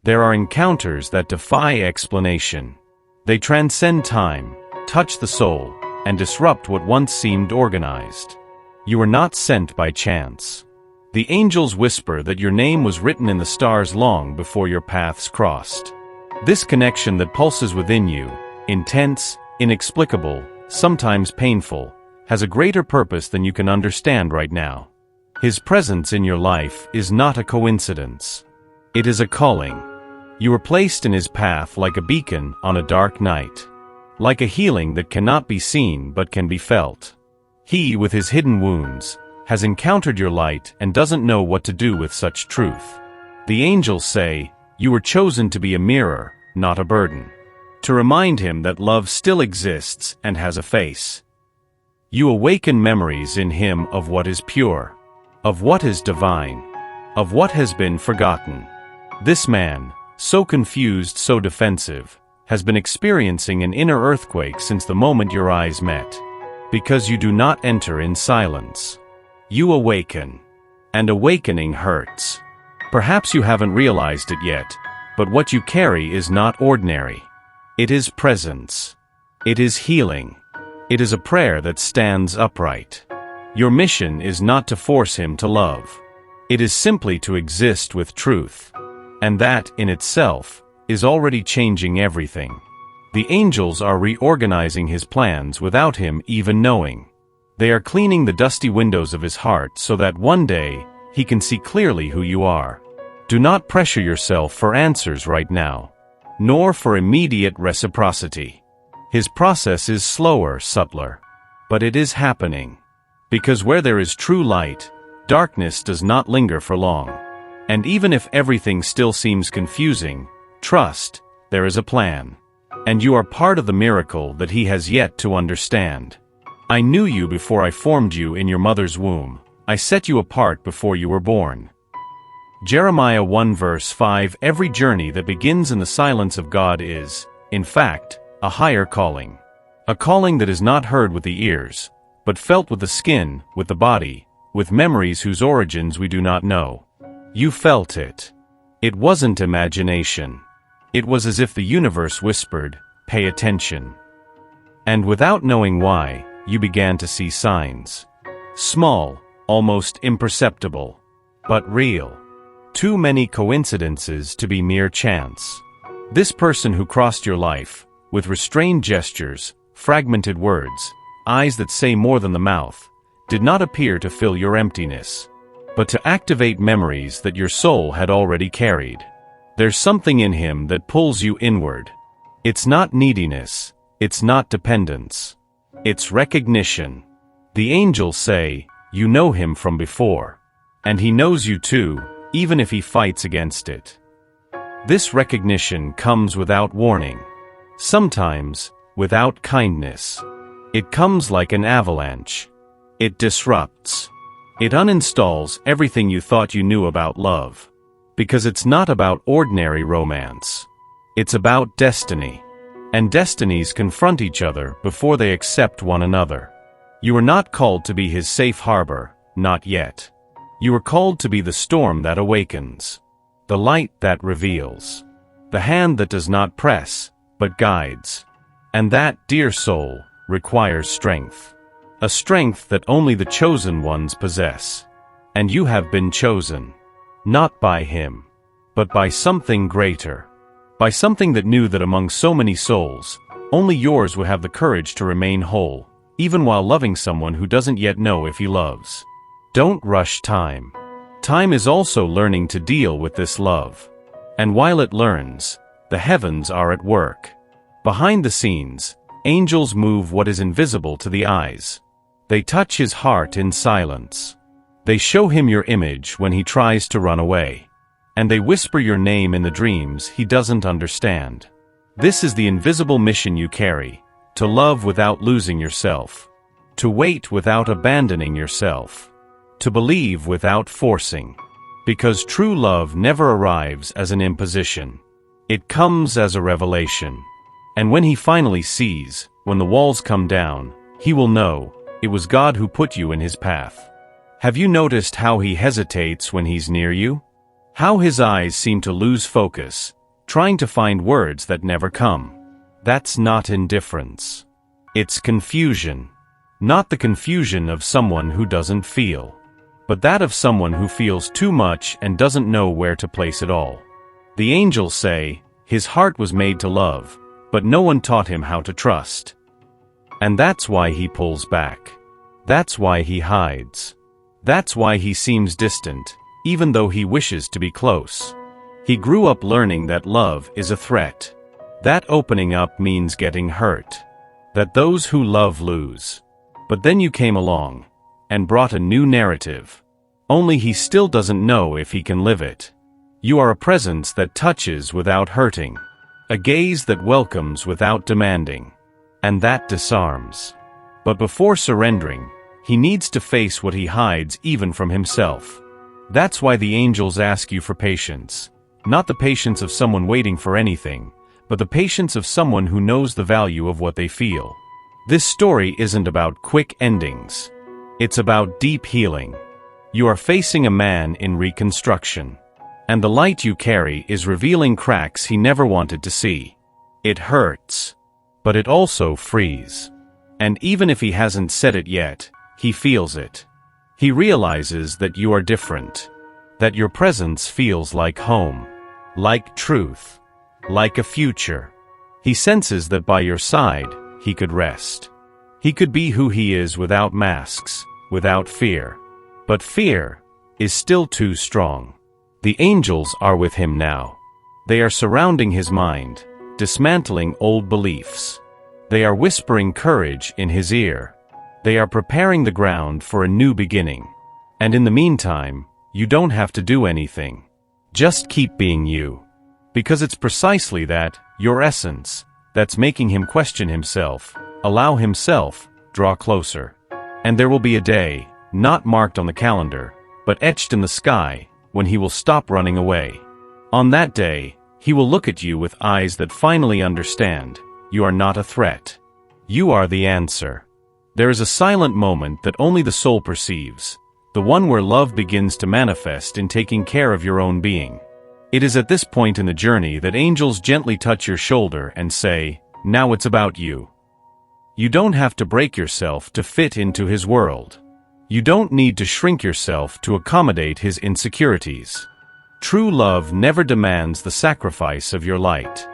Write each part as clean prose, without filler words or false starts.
There are encounters that defy explanation. They transcend time, touch the soul, and disrupt what once seemed organized. You are not sent by chance. The angels whisper that your name was written in the stars long before your paths crossed. This connection that pulses within you, intense, inexplicable, sometimes painful, has a greater purpose than you can understand right now. His presence in your life is not a coincidence. It is a calling. You are placed in his path like a beacon on a dark night. Like a healing that cannot be seen but can be felt. He, with his hidden wounds, has encountered your light and doesn't know what to do with such truth. The angels say, you were chosen to be a mirror, not a burden. To remind him that love still exists and has a face. You awaken memories in him of what is pure, of what is divine, of what has been forgotten. This man, so confused, so defensive, has been experiencing an inner earthquake since the moment your eyes met. Because you do not enter in silence. You awaken. And awakening hurts. Perhaps you haven't realized it yet, but what you carry is not ordinary. It is presence. It is healing. It is a prayer that stands upright. Your mission is not to force him to love. It is simply to exist with truth. And that, in itself, is already changing everything. The angels are reorganizing his plans without him even knowing. They are cleaning the dusty windows of his heart so that one day, he can see clearly who you are. Do not pressure yourself for answers right now, nor for immediate reciprocity. His process is slower, subtler, but it is happening. Because where there is true light, darkness does not linger for long. And even if everything still seems confusing, trust, there is a plan. And you are part of the miracle that he has yet to understand. I knew you before I formed you in your mother's womb. I set you apart before you were born. Jeremiah 1 verse 5. Every journey that begins in the silence of God is, in fact, a higher calling. A calling that is not heard with the ears, but felt with the skin, with the body, with memories whose origins we do not know. You felt it. It wasn't imagination. It was as if the universe whispered, pay attention. And without knowing why, you began to see signs. Small, almost imperceptible, but real. Too many coincidences to be mere chance. This person who crossed your life, with restrained gestures, fragmented words, eyes that say more than the mouth, did not appear to fill your emptiness, but to activate memories that your soul had already carried. There's something in him that pulls you inward. It's not neediness, it's not dependence. It's recognition. The angels say, you know him from before. And he knows you too, even if he fights against it. This recognition comes without warning. Sometimes, without kindness. It comes like an avalanche. It disrupts. It uninstalls everything you thought you knew about love. Because it's not about ordinary romance. It's about destiny. And destinies confront each other before they accept one another. You are not called to be his safe harbor, not yet. You are called to be the storm that awakens. The light that reveals. The hand that does not press, but guides. And that, dear soul, requires strength. A strength that only the chosen ones possess. And you have been chosen. Not by him, but by something greater. By something that knew that among so many souls, only yours would have the courage to remain whole, even while loving someone who doesn't yet know if he loves. Don't rush time. Time is also learning to deal with this love. And while it learns, the heavens are at work. Behind the scenes, angels move what is invisible to the eyes. They touch his heart in silence. They show him your image when he tries to run away. And they whisper your name in the dreams he doesn't understand. This is the invisible mission you carry, to love without losing yourself, to wait without abandoning yourself, to believe without forcing. Because true love never arrives as an imposition. It comes as a revelation. And when he finally sees, when the walls come down, he will know, it was God who put you in his path. Have you noticed how he hesitates when he's near you? How his eyes seem to lose focus, trying to find words that never come. That's not indifference. It's confusion. Not the confusion of someone who doesn't feel, but that of someone who feels too much and doesn't know where to place it all. The angels say, his heart was made to love, but no one taught him how to trust. And that's why he pulls back. That's why he hides. That's why he seems distant, even though he wishes to be close. He grew up learning that love is a threat. That opening up means getting hurt. That those who love lose. But then you came along and brought a new narrative. Only he still doesn't know if he can live it. You are a presence that touches without hurting. A gaze that welcomes without demanding. And that disarms. But before surrendering, he needs to face what he hides even from himself. That's why the angels ask you for patience. Not the patience of someone waiting for anything, but the patience of someone who knows the value of what they feel. This story isn't about quick endings. It's about deep healing. You are facing a man in reconstruction. And the light you carry is revealing cracks he never wanted to see. It hurts. But it also frees. And even if he hasn't said it yet, he feels it. He realizes that you are different. That your presence feels like home. Like truth. Like a future. He senses that by your side, he could rest. He could be who he is without masks, without fear. But fear is still too strong. The angels are with him now. They are surrounding his mind, dismantling old beliefs. They are whispering courage in his ear. They are preparing the ground for a new beginning. And in the meantime, you don't have to do anything. Just keep being you. Because it's precisely that, your essence, that's making him question himself, allow himself, draw closer. And there will be a day, not marked on the calendar, but etched in the sky, when he will stop running away. On that day, he will look at you with eyes that finally understand, you are not a threat. You are the answer. There is a silent moment that only the soul perceives, the one where love begins to manifest in taking care of your own being. It is at this point in the journey that angels gently touch your shoulder and say, now it's about you. You don't have to break yourself to fit into his world. You don't need to shrink yourself to accommodate his insecurities. True love never demands the sacrifice of your light.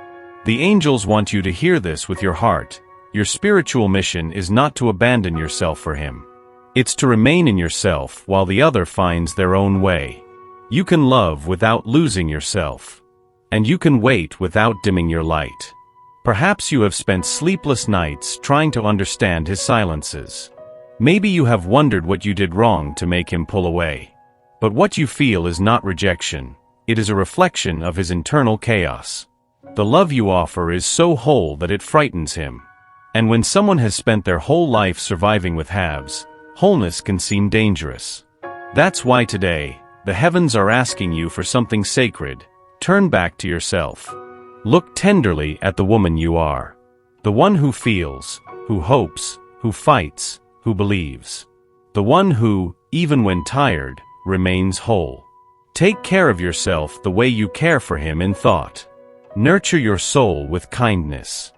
The angels want you to hear this with your heart. Your spiritual mission is not to abandon yourself for him. It's to remain in yourself while the other finds their own way. You can love without losing yourself. And you can wait without dimming your light. Perhaps you have spent sleepless nights trying to understand his silences. Maybe you have wondered what you did wrong to make him pull away. But what you feel is not rejection. It is a reflection of his internal chaos. The love you offer is so whole that it frightens him. And when someone has spent their whole life surviving with halves, wholeness can seem dangerous. That's why today, the heavens are asking you for something sacred. Turn back to yourself. Look tenderly at the woman you are. The one who feels, who hopes, who fights, who believes. The one who, even when tired, remains whole. Take care of yourself the way you care for him in thought. Nurture your soul with kindness.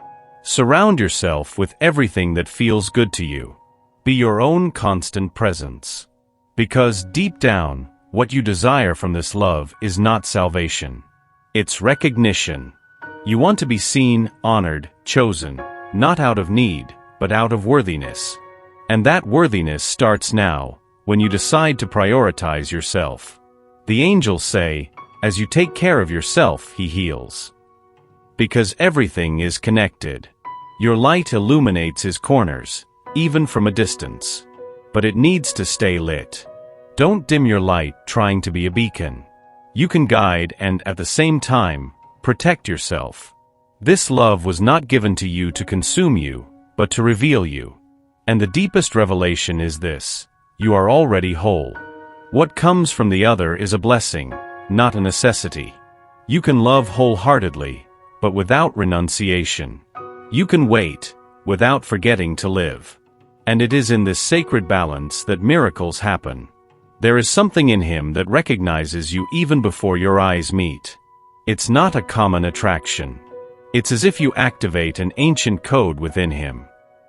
Surround yourself with everything that feels good to you. Be your own constant presence. Because deep down, what you desire from this love is not salvation. It's recognition. You want to be seen, honored, chosen, not out of need, but out of worthiness. And that worthiness starts now, when you decide to prioritize yourself. The angels say, as you take care of yourself, he heals. Because everything is connected. Your light illuminates his corners, even from a distance. But it needs to stay lit. Don't dim your light trying to be a beacon. You can guide and, at the same time, protect yourself. This love was not given to you to consume you, but to reveal you. And the deepest revelation is this: you are already whole. What comes from the other is a blessing, not a necessity. You can love wholeheartedly, but without renunciation. You can wait, without forgetting to live. And it is in this sacred balance that miracles happen. There is something in him that recognizes you even before your eyes meet. It's not a common attraction. It's as if you activate an ancient code within him.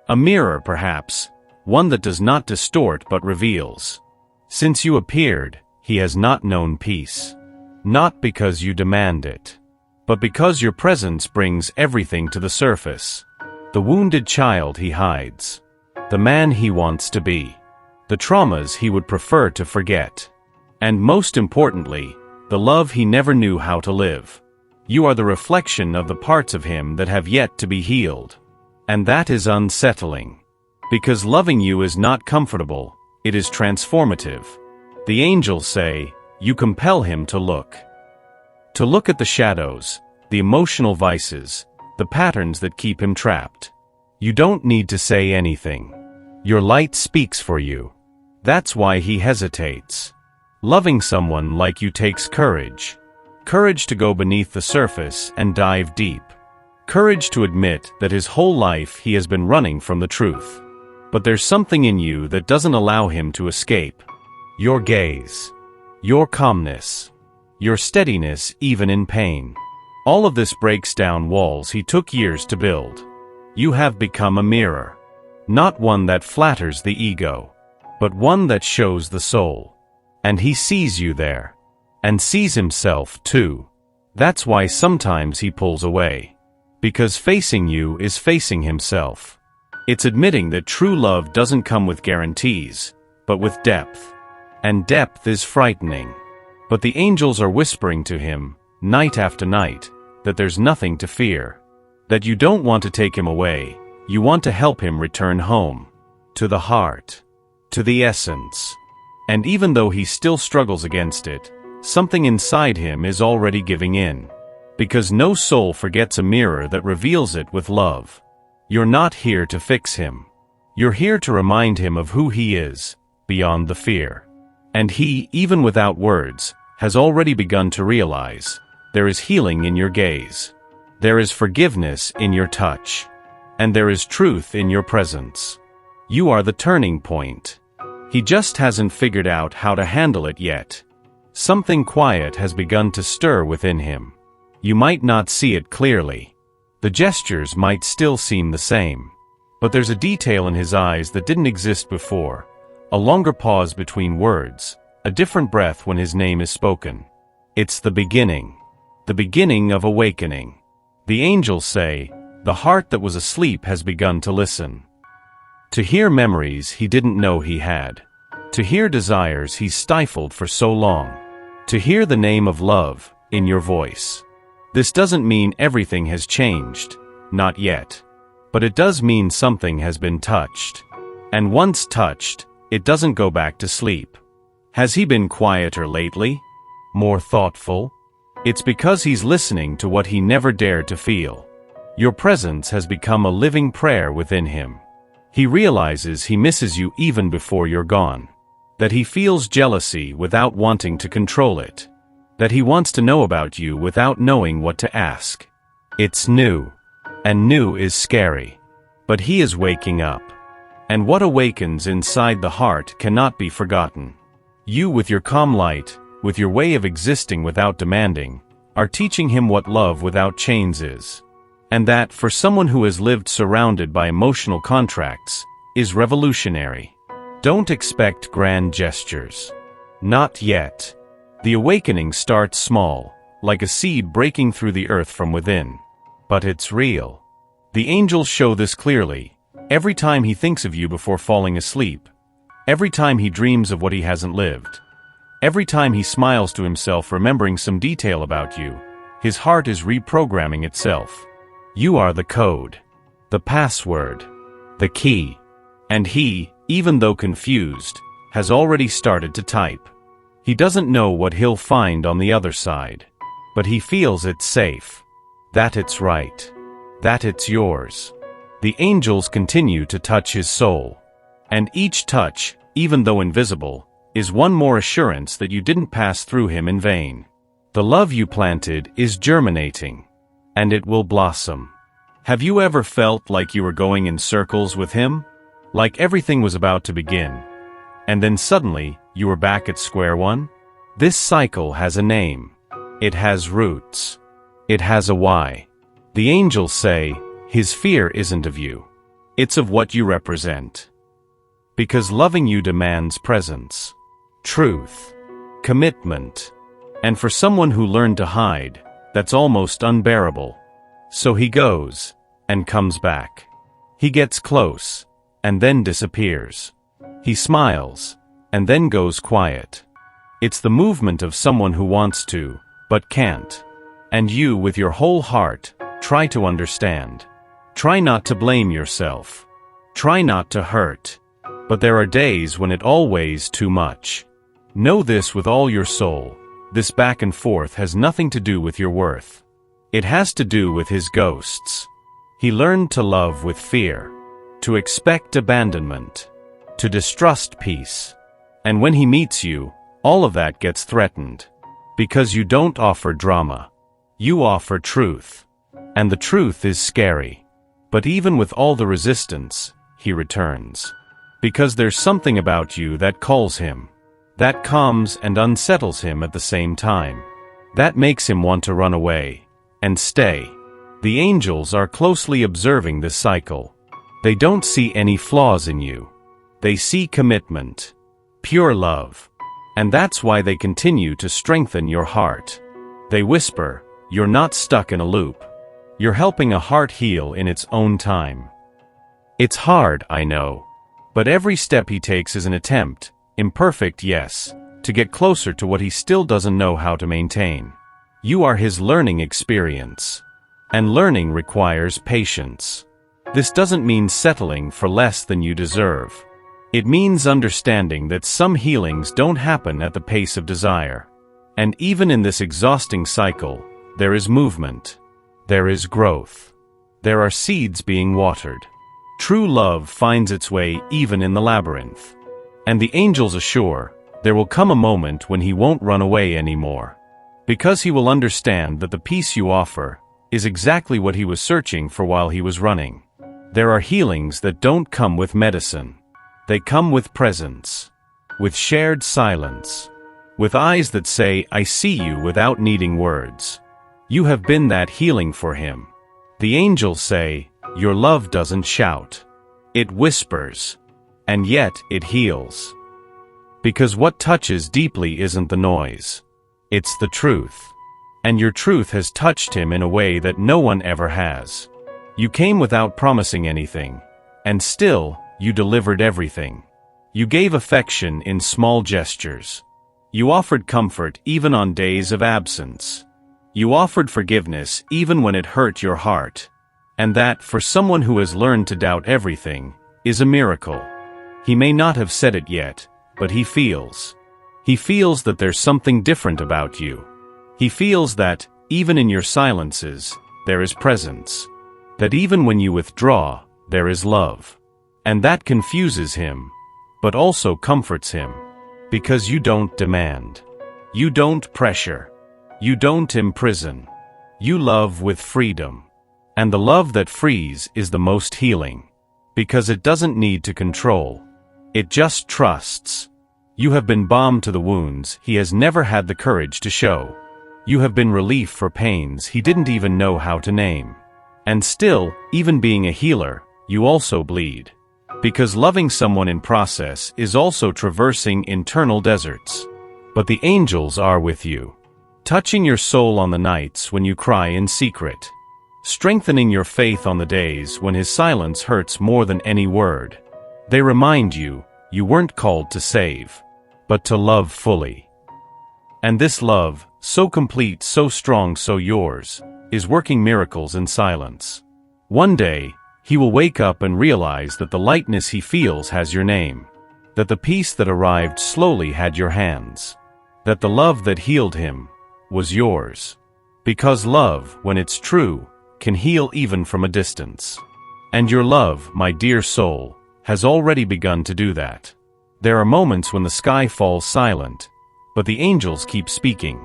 A mirror, perhaps, one that does not distort but reveals. Since you appeared, he has not known peace. Not because you demand it, but because your presence brings everything to the surface. The wounded child he hides. The man he wants to be. The traumas he would prefer to forget. And most importantly, the love he never knew how to live. You are the reflection of the parts of him that have yet to be healed. And that is unsettling. Because loving you is not comfortable, it is transformative. The angels say, you compel him to look. To look at the shadows, the emotional vices, the patterns that keep him trapped. You don't need to say anything. Your light speaks for you. That's why he hesitates. Loving someone like you takes courage. Courage to go beneath the surface and dive deep. Courage to admit that his whole life he has been running from the truth. But there's something in you that doesn't allow him to escape. Your gaze. Your calmness. Your steadiness even in pain. All of this breaks down walls he took years to build. You have become a mirror. Not one that flatters the ego, but one that shows the soul. And he sees you there. And sees himself too. That's why sometimes he pulls away. Because facing you is facing himself. It's admitting that true love doesn't come with guarantees, but with depth. And depth is frightening. But the angels are whispering to him, night after night, that there's nothing to fear. That you don't want to take him away, you want to help him return home. To the heart. To the essence. And even though he still struggles against it, something inside him is already giving in. Because no soul forgets a mirror that reveals it with love. You're not here to fix him. You're here to remind him of who he is, beyond the fear. And he, even without words, has already begun to realize, there is healing in your gaze. There is forgiveness in your touch. And there is truth in your presence. You are the turning point. He just hasn't figured out how to handle it yet. Something quiet has begun to stir within him. You might not see it clearly. The gestures might still seem the same. But there's a detail in his eyes that didn't exist before. A longer pause between words, a different breath when his name is spoken. It's the beginning of awakening. The angels say, the heart that was asleep has begun to listen. To hear memories he didn't know he had. To hear desires he stifled for so long. To hear the name of love in your voice. This doesn't mean everything has changed, not yet. But it does mean something has been touched. And once touched, it doesn't go back to sleep. Has he been quieter lately? More thoughtful? It's because he's listening to what he never dared to feel. Your presence has become a living prayer within him. He realizes he misses you even before you're gone. That he feels jealousy without wanting to control it. That he wants to know about you without knowing what to ask. It's new. And new is scary. But he is waking up. And what awakens inside the heart cannot be forgotten. You with your calm light, with your way of existing without demanding, are teaching him what love without chains is. And that, for someone who has lived surrounded by emotional contracts, is revolutionary. Don't expect grand gestures. Not yet. The awakening starts small, like a seed breaking through the earth from within. But it's real. The angels show this clearly. Every time he thinks of you before falling asleep. Every time he dreams of what he hasn't lived. Every time he smiles to himself remembering some detail about you, his heart is reprogramming itself. You are the code. The password. The key. And he, even though confused, has already started to type. He doesn't know what he'll find on the other side. But he feels it's safe. That it's right. That it's yours. The angels continue to touch his soul. And each touch, even though invisible, is one more assurance that you didn't pass through him in vain. The love you planted is germinating. And it will blossom. Have you ever felt like you were going in circles with him? Like everything was about to begin. And then suddenly, you are back at square one? This cycle has a name. It has roots. It has a why. The angels say, his fear isn't of you. It's of what you represent. Because loving you demands presence, truth, commitment. And for someone who learned to hide, that's almost unbearable. So he goes, and comes back. He gets close, and then disappears. He smiles, and then goes quiet. It's the movement of someone who wants to, but can't. And you, with your whole heart, try to understand. Try not to blame yourself. Try not to hurt. But there are days when it all weighs too much. Know this with all your soul. This back and forth has nothing to do with your worth. It has to do with his ghosts. He learned to love with fear, to expect abandonment, to distrust peace. And when he meets you, all of that gets threatened. Because you don't offer drama. You offer truth. And the truth is scary. But even with all the resistance, he returns. Because there's something about you that calls him. That calms and unsettles him at the same time. That makes him want to run away. And stay. The angels are closely observing this cycle. They don't see any flaws in you. They see commitment. Pure love. And that's why they continue to strengthen your heart. They whisper, you're not stuck in a loop. You're helping a heart heal in its own time. It's hard, I know. But every step he takes is an attempt, imperfect yes, to get closer to what he still doesn't know how to maintain. You are his learning experience. And learning requires patience. This doesn't mean settling for less than you deserve. It means understanding that some healings don't happen at the pace of desire. And even in this exhausting cycle, there is movement. There is growth. There are seeds being watered. True love finds its way even in the labyrinth. And the angels assure, there will come a moment when he won't run away anymore. Because he will understand that the peace you offer is exactly what he was searching for while he was running. There are healings that don't come with medicine. They come with presence, with shared silence, with eyes that say, I see you without needing words. You have been that healing for him. The angels say, your love doesn't shout. It whispers. And yet it heals. Because what touches deeply isn't the noise. It's the truth. And your truth has touched him in a way that no one ever has. You came without promising anything. And still, you delivered everything. You gave affection in small gestures. You offered comfort even on days of absence. You offered forgiveness even when it hurt your heart. And that, for someone who has learned to doubt everything, is a miracle. He may not have said it yet, but he feels. He feels that there's something different about you. He feels that, even in your silences, there is presence. That even when you withdraw, there is love. And that confuses him, but also comforts him. Because you don't demand. You don't pressure. You don't imprison. You love with freedom. And the love that frees is the most healing. Because it doesn't need to control. It just trusts. You have been balm to the wounds he has never had the courage to show. You have been relief for pains he didn't even know how to name. And still, even being a healer, you also bleed. Because loving someone in process is also traversing internal deserts. But the angels are with you. Touching your soul on the nights when you cry in secret. Strengthening your faith on the days when his silence hurts more than any word. They remind you, you weren't called to save, but to love fully. And this love, so complete, so strong, so yours, is working miracles in silence. One day, he will wake up and realize that the lightness he feels has your name. That the peace that arrived slowly had your hands. That the love that healed him was yours. Because love, when it's true, can heal even from a distance. And your love, my dear soul, has already begun to do that. There are moments when the sky falls silent, but the angels keep speaking.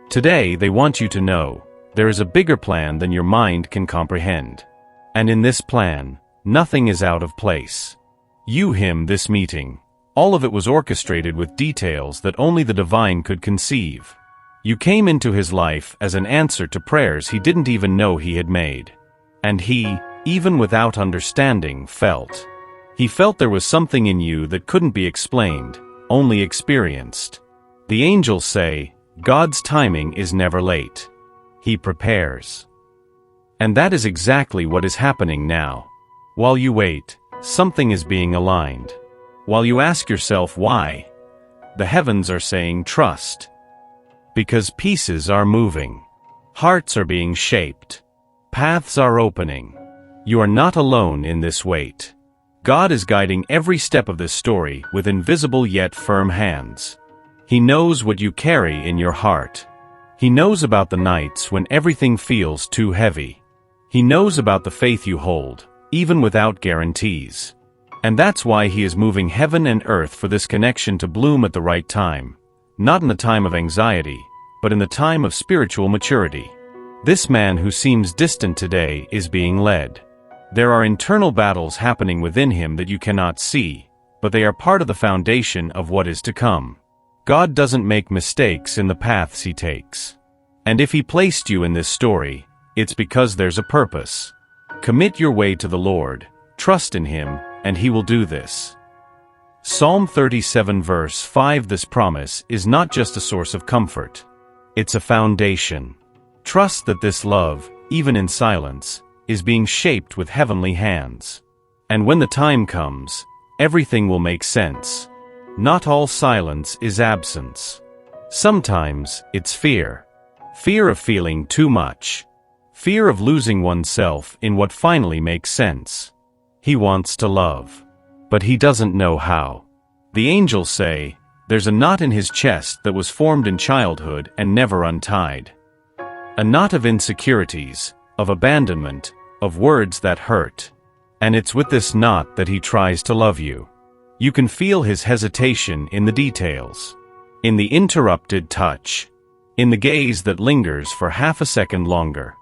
Today they want you to know, there is a bigger plan than your mind can comprehend. And in this plan, nothing is out of place. You him this meeting, All of it was orchestrated with details that only the divine could conceive. You came into his life as an answer to prayers he didn't even know he had made. And he, even without understanding, felt. He felt there was something in you that couldn't be explained, only experienced. The angels say, God's timing is never late. He prepares. And that is exactly what is happening now. While you wait, something is being aligned. While you ask yourself why, the heavens are saying trust. Because pieces are moving. Hearts are being shaped. Paths are opening. You are not alone in this wait. God is guiding every step of this story with invisible yet firm hands. He knows what you carry in your heart. He knows about the nights when everything feels too heavy. He knows about the faith you hold, even without guarantees. And that's why he is moving heaven and earth for this connection to bloom at the right time. Not in the time of anxiety, but in the time of spiritual maturity. This man who seems distant today is being led. There are internal battles happening within him that you cannot see, but they are part of the foundation of what is to come. God doesn't make mistakes in the paths he takes. And if he placed you in this story, it's because there's a purpose. Commit your way to the Lord, trust in him, and he will do this. Psalm 37 verse 5. This promise is not just a source of comfort. It's a foundation. Trust that this love, even in silence, is being shaped with heavenly hands. And when the time comes, everything will make sense. Not all silence is absence. Sometimes it's fear. Fear of feeling too much. Fear of losing oneself in what finally makes sense. He wants to love, but he doesn't know how. The angels say, there's a knot in his chest that was formed in childhood and never untied. A knot of insecurities, of abandonment, of words that hurt. And it's with this knot that he tries to love you. You can feel his hesitation in the details. In the interrupted touch. In the gaze that lingers for half a second longer.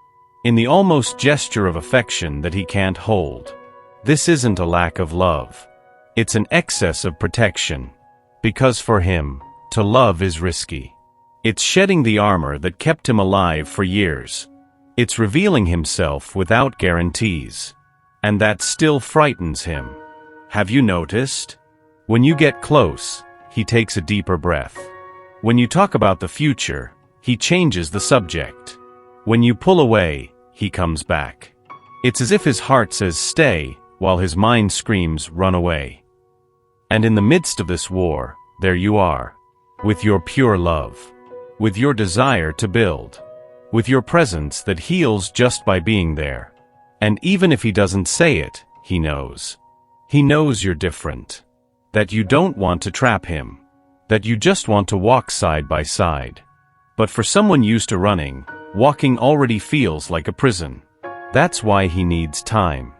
In the almost gesture of affection that he can't hold. This isn't a lack of love. It's an excess of protection. Because for him, to love is risky. It's shedding the armor that kept him alive for years. It's revealing himself without guarantees. And that still frightens him. Have you noticed? When you get close, he takes a deeper breath. When you talk about the future, he changes the subject. When you pull away, he comes back. It's as if his heart says stay, while his mind screams run away. And in the midst of this war, there you are. With your pure love. With your desire to build. With your presence that heals just by being there. And even if he doesn't say it, he knows. He knows you're different. That you don't want to trap him. That you just want to walk side by side. But for someone used to running, walking already feels like a prison. That's why he needs time.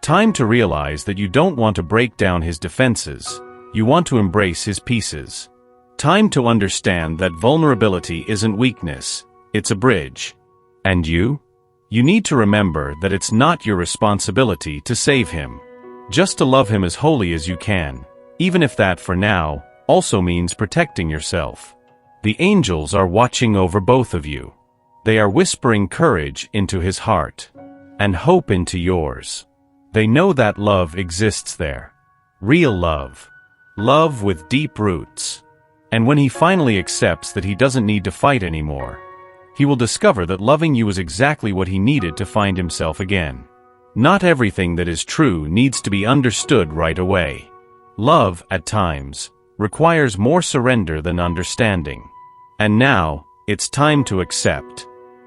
Time to realize that you don't want to break down his defenses, you want to embrace his pieces. Time to understand that vulnerability isn't weakness, it's a bridge. And you? You need to remember that it's not your responsibility to save him. Just to love him as wholly as you can, even if that for now also means protecting yourself. The angels are watching over both of you. They are whispering courage into his heart, and hope into yours. They know that love exists there. Real love. Love with deep roots. And when he finally accepts that he doesn't need to fight anymore, he will discover that loving you is exactly what he needed to find himself again. Not everything that is true needs to be understood right away. Love, at times, requires more surrender than understanding. And now, it's time to accept.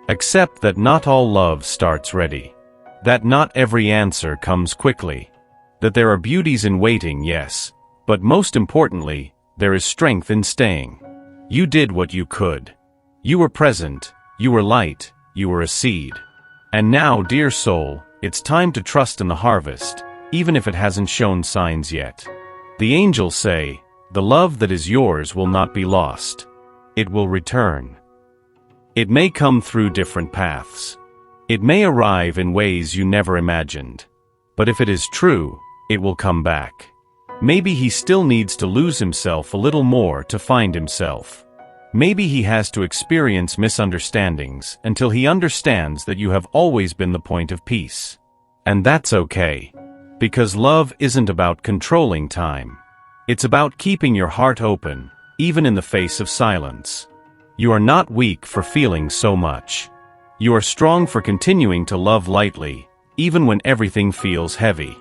Accept that not all love starts ready. That not every answer comes quickly. That there are beauties in waiting, yes, but most importantly, there is strength in staying. You did what you could. You were present, you were light, you were a seed. And now, dear soul, it's time to trust in the harvest, even if it hasn't shown signs yet. The angels say, the love that is yours will not be lost. It will return. It may come through different paths. It may arrive in ways you never imagined. But if it is true, it will come back. Maybe he still needs to lose himself a little more to find himself. Maybe he has to experience misunderstandings until he understands that you have always been the point of peace. And that's okay. Because love isn't about controlling time. It's about keeping your heart open, even in the face of silence. You are not weak for feeling so much. You are strong for continuing to love lightly, even when everything feels heavy.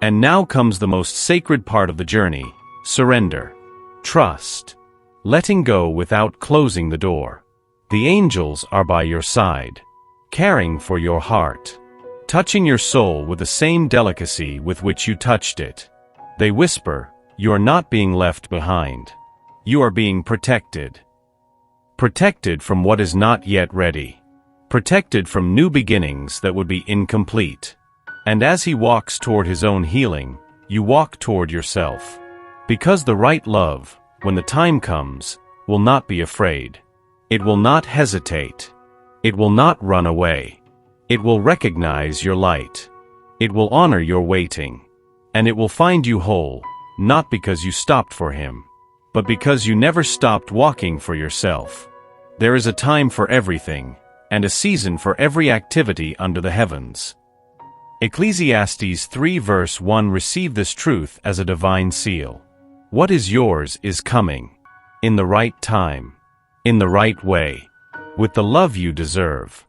And now comes the most sacred part of the journey: surrender. Trust. Letting go without closing the door. The angels are by your side, caring for your heart, touching your soul with the same delicacy with which you touched it. They whisper, you are not being left behind. You are being protected. Protected from what is not yet ready. Protected from new beginnings that would be incomplete. And as he walks toward his own healing, you walk toward yourself. Because the right love, when the time comes, will not be afraid. It will not hesitate. It will not run away. It will recognize your light. It will honor your waiting. And it will find you whole, not because you stopped for him, but because you never stopped walking for yourself. There is a time for everything, and a season for every activity under the heavens. Ecclesiastes 3 verse 1 receive this truth as a divine seal. What is yours is coming. In the right time. In the right way. With the love you deserve.